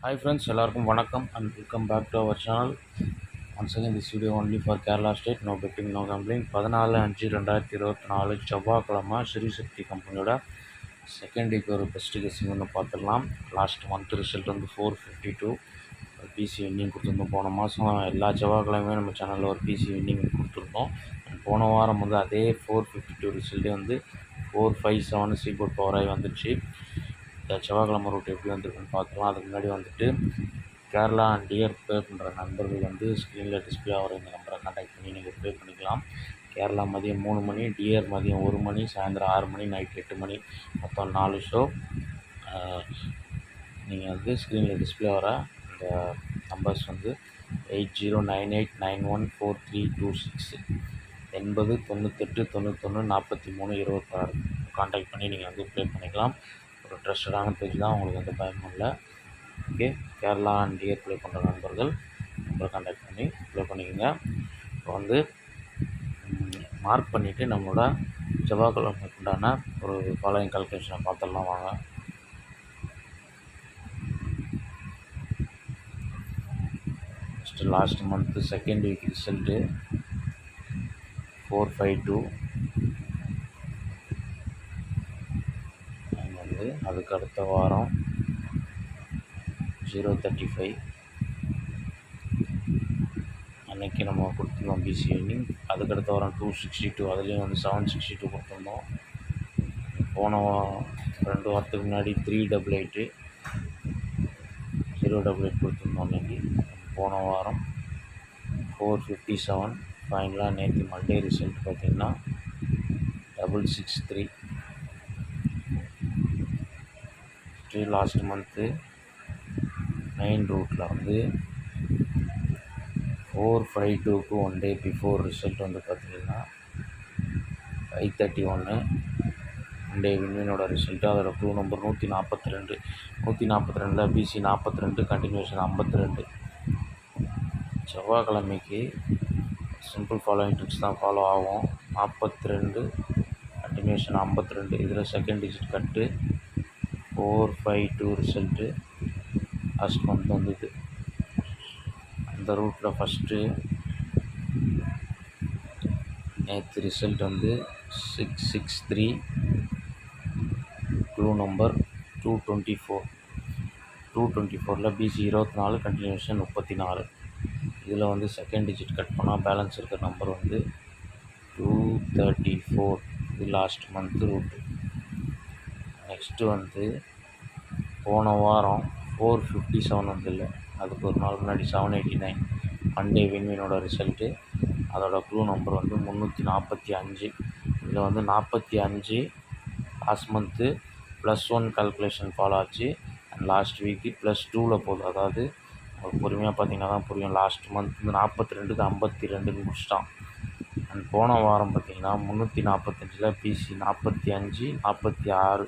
Hi friends, எல்லாருக்கும் வணக்கம் and welcome back to our channel. Once again, this video only for Kerala State, no betting, no gambling. 14-5-2024 செவ்வாய்க்கிழமை ஸ்ரீசக்தி கம்பெனியோட second week ஒரு best guessing ஒன்று பார்த்துடலாம். Last month result வந்து 452 PC winning கொடுத்துருந்தோம். போன மாதம் எல்லா செவ்வாய்க்கிழமையுமே நம்ம சேனலில் ஒரு பிசி வின்னிங் கொடுத்துருந்தோம். போன வாரம் வந்து அதே 452 ரிசல்ட்டே வந்து 457 சீபோர்ட் பவராகி வந்துடுச்சு. இந்த செவ்வாய்க்கிழமை ரூட் எப்படி வந்திருக்குன்னு பார்க்கலாம். அதுக்கு முன்னாடி வந்துட்டு கேரளா அண்ட் டியர் ப்ளே பண்ணுற நண்பர்கள் வந்து ஸ்க்ரீனில் டிஸ்பிளே ஆகிற இந்த நம்பரை கான்டாக்ட் பண்ணி நீங்கள் ப்ளே பண்ணிக்கலாம். கேரளா மதியம் 3 மணி, டியர் மதியம் 1 மணி, சாயந்தரம் 6 மணி, நைட் 8 மணி, மொத்தம் 4 ஷோ. நீங்கள் வந்து ஸ்க்ரீனில் டிஸ்பிளே ஆகிற இந்த நம்பர்ஸ் வந்து 8098914326 8098914326 கான்டாக்ட் பண்ணி நீங்கள் வந்து ப்ளே பண்ணிக்கலாம். ஒரு ட்ரஸ்டடான பேஜ் தான், உங்களுக்கு எந்த பயமும் இல்லை. Okay, Kerala and dear play பண்ணுற நண்பர்கள் நம்பரை கான்டாக்ட் பண்ணி ப்ளே பண்ணிக்கோங்க. இப்போ வந்து மார்க் பண்ணிவிட்டு நம்மளோட செவ்வாய்க்கிழமைக்கு உண்டான ஒரு ஃபாலோயிங் கால்குலேஷனை பார்த்துடலாம் வாங்க. First last month second week result 452. வந்து அதுக்கு அடுத்த வாரம் 035 அன்றைக்கி நம்ம கொடுத்துருந்தோம் பிசி வின்னிங். அதுக்கடுத்த வாரம் 262, அதுலேயும் வந்து 762 கொடுத்துருந்தோம். போன 2 வாரத்துக்கு முன்னாடி 388 088 கொடுத்துருந்தோம். அன்றைக்கி போன வாரம் 457. ஃபைனலாக நேற்று மண்டே ரிசல்ட் பார்த்திங்கன்னா 663. லாஸ்ட் மந்த்து மெயின் ரூட்டில் வந்து 452க்கு 1 டே பிஃபோர் ரிசல்ட் வந்து பார்த்திங்கன்னா 531 ஒன் டே வின்வினோட ரிசல்ட்டு. அதோட க்ளூ நம்பர் 142. 142 PC 42, continuation 52. செவ்வாய்க்கிழமைக்கு சிம்பிள் ஃபாலோயிங் ட்ரிக்ஸ் தான் ஃபாலோ ஆகும். 42, கண்டினியூஷன் 52. இதில் second digit cut 452 result last month வந்தது. அந்த ரூட்டில் ஃபஸ்ட்டு நேற்று ரிசல்ட் வந்து 663, க்ளூ நம்பர் 224. 224ல் பிசி 24, கண்டினியூஷன் 34. இதில் வந்து செகண்ட் டிஜிட் கட் பண்ணால் பேலன்ஸ் இருக்கிற நம்பர் வந்து 234. இது லாஸ்ட் மந்த்து ரூட்டு. நெக்ஸ்ட்டு வந்து போன வாரம் 457 வந்து இல்லை, அதுக்கு ஒரு நாள் முன்னாடி 789 மண்டே வின்வினோட ரிசல்ட்டு. அதோட க்ளூ நம்பர் வந்து 345. இதில் வந்து 45 லாஸ்ட் மந்த்து +1 கால்குலேஷன் ஃபாலோ ஆச்சு. அண்ட் லாஸ்ட் வீக்கு +2ல் போகுது. அதாவது உங்களுக்கு பொறுமையாக பார்த்தீங்கன்னா தான் புரியும். லாஸ்ட் மந்த் வந்து 42க்கு 52ன்னு முடிச்சிட்டான். அண்ட் போன வாரம் பார்த்திங்கன்னா 345ல் பிசி 45, 46,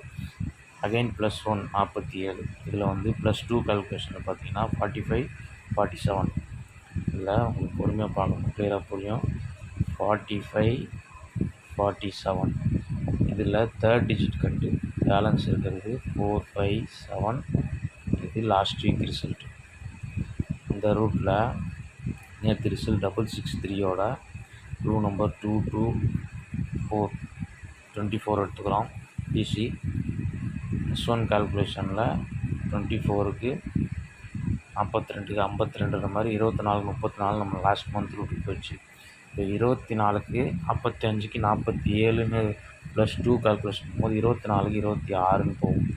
அகைன் +1 47. இதில் வந்து +2 கால்குலேஷனில் பார்த்தீங்கன்னா 45, 47. இதில் உங்களுக்கு பொறுமையாக பார்க்கணும், கிளியராக புரியும். 45, 47. இதில் தேர்ட் டிஜிட் கட்டு பேலன்ஸ் இருக்கிறது 457. இது லாஸ்ட் வீக் ரிசல்ட். இந்த ரூட்டில் நேற்று ரிசல்ட் 663யோட க்ளூ நம்பர் 224 24 எடுத்துக்கிறோம். பிசி +1 கால்குலேஷனில் 24க்கு 42க்கு 52 மாதிரி 24, 34 நம்ம லாஸ்ட் மந்த் ரூட்டுக்கு போயிடுச்சு. இப்போ 24க்கு 45க்கு 47ன்னு +2 கால்குலேஷன் போது 24க்கு 26ன்னு போகும்.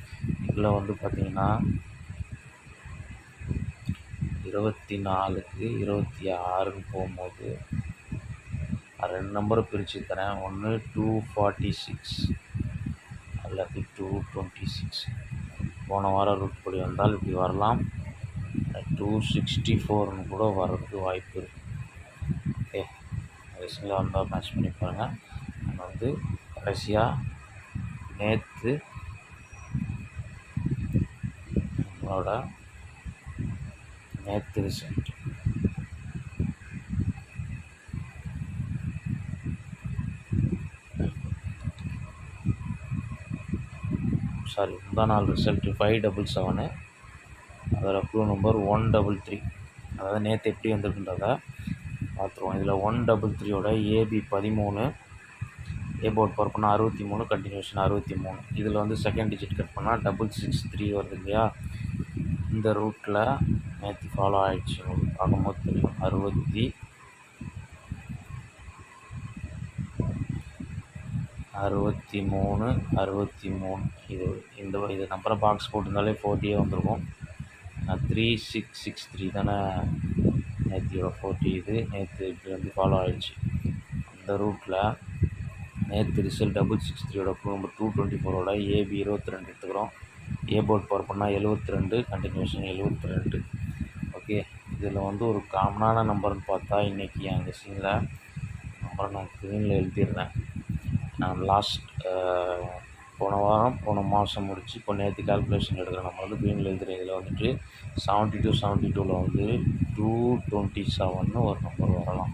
இதில் வந்து பார்த்திங்கன்னா 24க்கு 26ன்னு போகும்போது 2 நம்பரை பிரித்து தரேன். ஒன்று 246 அல்லது 226. போன வாரம் ரூட் படி வந்தால் இப்படி வரலாம். 264ன்னு கூட வர்றதுக்கு வாய்ப்பு இருக்குது. ஓகே, ரேசிங்கில் வந்தால் மேட்ச் பண்ணி பாருங்கள். நம்ம வந்து கடைசியாக நேற்று நம்மளோட நேற்று ரிசல்ட் முந்தா நாள் ரிசல்ட்டு 577. அதில் க்ளூ நம்பர் 133. அதாவது நேற்று எப்படி வந்திருக்குன்றதை பார்த்துருவோம். இதில் 133யோட ஏபி 13, ஏ போர்ட் பவர் பண்ணால் 63, கண்டினியூஷன் 63. இதில் வந்து செகண்ட் டிஜிட் கட் பண்ணால் 663 வருது இல்லையா. இந்த ரூட்டில் நேற்று ஃபாலோ ஆகிடுச்சு, உங்களுக்கு பார்க்கும்போது தெரியும். 63, இது நம்பரை பாக்ஸ் போட்டிருந்தாலே 40 வந்துருக்கும். 3663 தானே நேற்றையோட 40. இது நேற்று இப்படி வந்து ஃபாலோ ஆகிடுச்சு. அந்த ரூட்டில் நேற்று ரிசல்ட் 663யோட க்ளூ நம்பர் 224ஓட ஏபி 22 எடுத்துக்கிறோம். ஏ போர்ட் பவர் பண்ணால் 72, கண்டினியூஷன் 72. ஓகே, இதில் வந்து ஒரு காமனான நம்பர்னு பார்த்தா இன்றைக்கி என் கெஸ்ஸிங்கில் நம்பரை நான் ஸ்க்ரீனில் எழுதிடுறேன். நான் போன மாதம் முடித்து இப்போ நேற்று கால்குலேஷன் எடுக்கிறேன். நம்ம வந்து க்ரீனில் எழுதுகிறேன். இதில் வந்துட்டு 72 வந்து 227 ஒரு நம்பர் வரலாம்.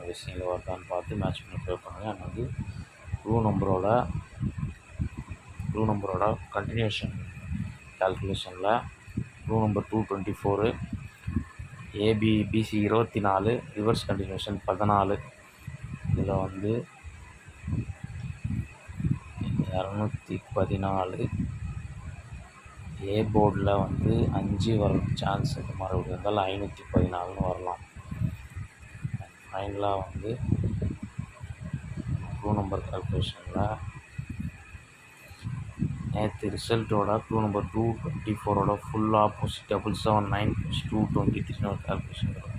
கெஸ்ஸிங்கில் வருதான்னு பார்த்து மேட்ச் பண்ணி ப்ளே பண்ணுங்கள். எனக்கு வந்து க்ளூ நம்பரோட கண்டினியூஷன் கால்குலேஷனில் clue number 224, PC 24, reverse continuation 14. இதில் வந்து 214, ஏ போர்டில் வந்து 5 வர சான்ஸ் இந்த மாதிரி இருந்தாலும் 514 வரலாம். ஃபைனலாக வந்து க்ளூ நம்பர் கால்குலேஷனில் நேற்று ரிசல்ட்டோட க்ளூ நம்பர் 224ஓட ஃபுல் ஆப்போசிட் 779 223 ஒரு கால்குலேஷன் வரும்.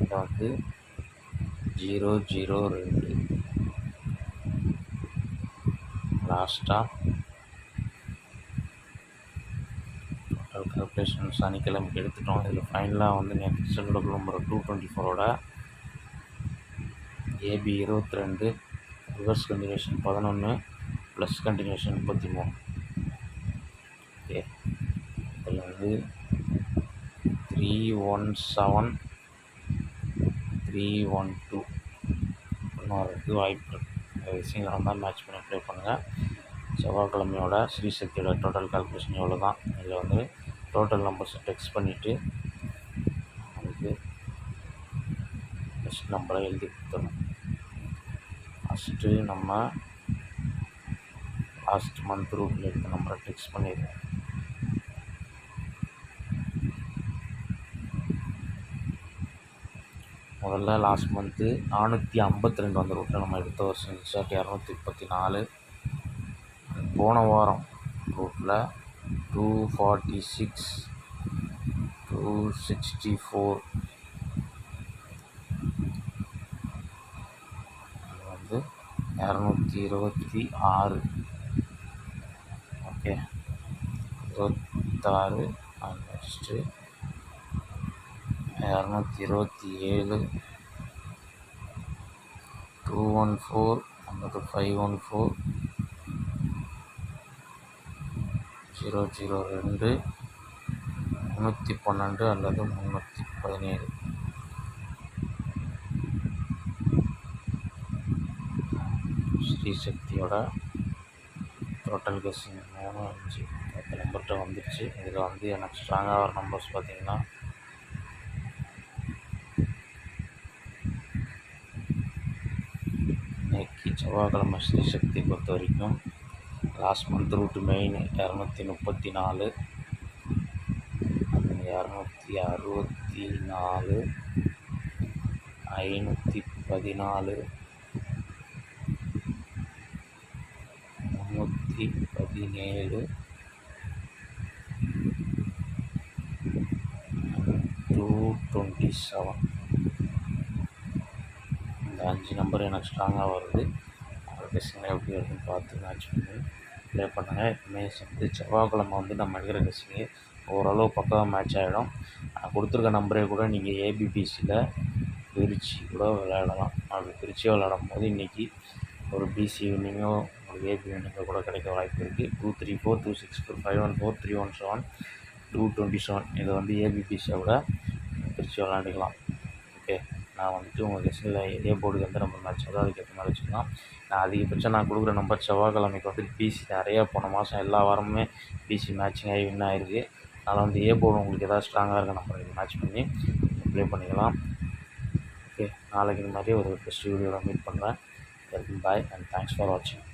இதை வந்து 002 லாஸ்ட்டாக டோட்டல் கால்குலேஷன் சனிக்கிழமைக்கு எடுத்துட்டோம். இதில் ஃபைனலாக வந்து நேற்று ரிசல்ட்டோட க்ளூ நம்பர் 224ஓட AB 22, reverse continuation 11, plus continuation 33. Okay, இதில் வந்து 317, 312 வரதுக்கு வாய்ப்பு இருக்குது. விஷயங்கள் வந்தால் மேட்ச் பண்ணி ப்ளே பண்ணுங்கள். செவ்வாய்க்கிழமையோட ஸ்ரீசக்தியோட டோட்டல் கால்குலேஷன் எவ்வளோ தான். இதில் வந்து டோட்டல் நம்பர்ஸை டெக்ஸ்ட் பண்ணிவிட்டு அதுக்கு நெக்ஸ்ட் நம்பரை எழுதி கொடுத்துடணும். ஃபஸ்ட்டு நம்ம லாஸ்ட் மந்த் ரூட்டில் இருக்க நம்பரை டெக்ஸ்ட் பண்ணிடுவோம். முதல்ல லாஸ்ட் மந்த்து 452 வந்த ரூட்டில் நம்ம எடுத்த வருஷம் ஷர்ட் 234. போன வாரம் ரூட்டில் 246, 264 வந்து 226. ஓகே, 26 நெக்ஸ்ட்டு 227, 214 அல்லது 514, 002, 312 அல்லது 317. ஸ்ரீசக்தியோட டோட்டல் கெஸ்ஸிங் 3, 5 10 நம்பர்கிட்ட வந்துடுச்சு. இதில் வந்து எனக்கு ஸ்ட்ராங்காக வர நம்பர்ஸ் பார்த்திங்கன்னா இன்னைக்கு செவ்வாய்க்கிழமை ஸ்ரீசக்தி பொறுத்த வரைக்கும் லாஸ்ட் மந்த் ரூட்டு மெயின் 234, 264, 514, 317, 227. இந்த 5 நம்பர் எனக்கு ஸ்ட்ராங்காக வருது. கெஸ்ஸிங்கில் எப்படி வருதுன்னு பார்த்து மேட்ச் பண்ணி ப்ளே பண்ணுங்கள். எப்பவுமே வந்து செவ்வாய்க்கிழமை வந்து நம்ம எடுக்கிற கெஸ்ஸிங்கு ஓரளவு பக்காவாக மேட்ச் ஆகிடும். நான் கொடுத்துருக்க நம்பரே கூட நீங்கள் ஏபிபிசியில் பிரித்து கூட விளையாடலாம். அப்படி பிரித்து விளையாடும் போது இன்றைக்கி ஒரு பிசி வின்னிங்கோ ஒரு ஏபி வின்னிங்கோ கூட கிடைக்க வாய்ப்பு இருக்குது. 234, 264, 514, 317, 227 இதை வந்து ஏபிபிசியை விட பிரித்து விளையாண்டுக்கலாம். ஓகே, நான் வந்துட்டு உங்கள் கெஸ்ஸில் ஏ போர்டுக்கு எந்த நம்பர் மேட்ச் ஆகுதோ அதுக்கேற்ற மாதிரி வச்சுக்கலாம். நான் அதிகபட்சம் நான் கொடுக்குற நம்பர் செவ்வாய்க்கிழமைக்கு வந்து பிசி நிறையா போன மாதம் எல்லா வாரமுமே பிசி மேட்சிங் ஆகி வின் ஆகிருக்கு. அதனால் வந்து ஏ போர்டு உங்களுக்கு எதாவது ஸ்ட்ராங்காக இருக்க நம்பர் மேட்ச் பண்ணி ப்ளே பண்ணிக்கலாம். ஓகே, நாளைக்கு இந்த மாதிரி ஒரு பெஸ்ட் வீடியோவில் மீட் பண்ணுறேன். பாய் அண்ட் தேங்க்ஸ் ஃபார் வாட்சிங்.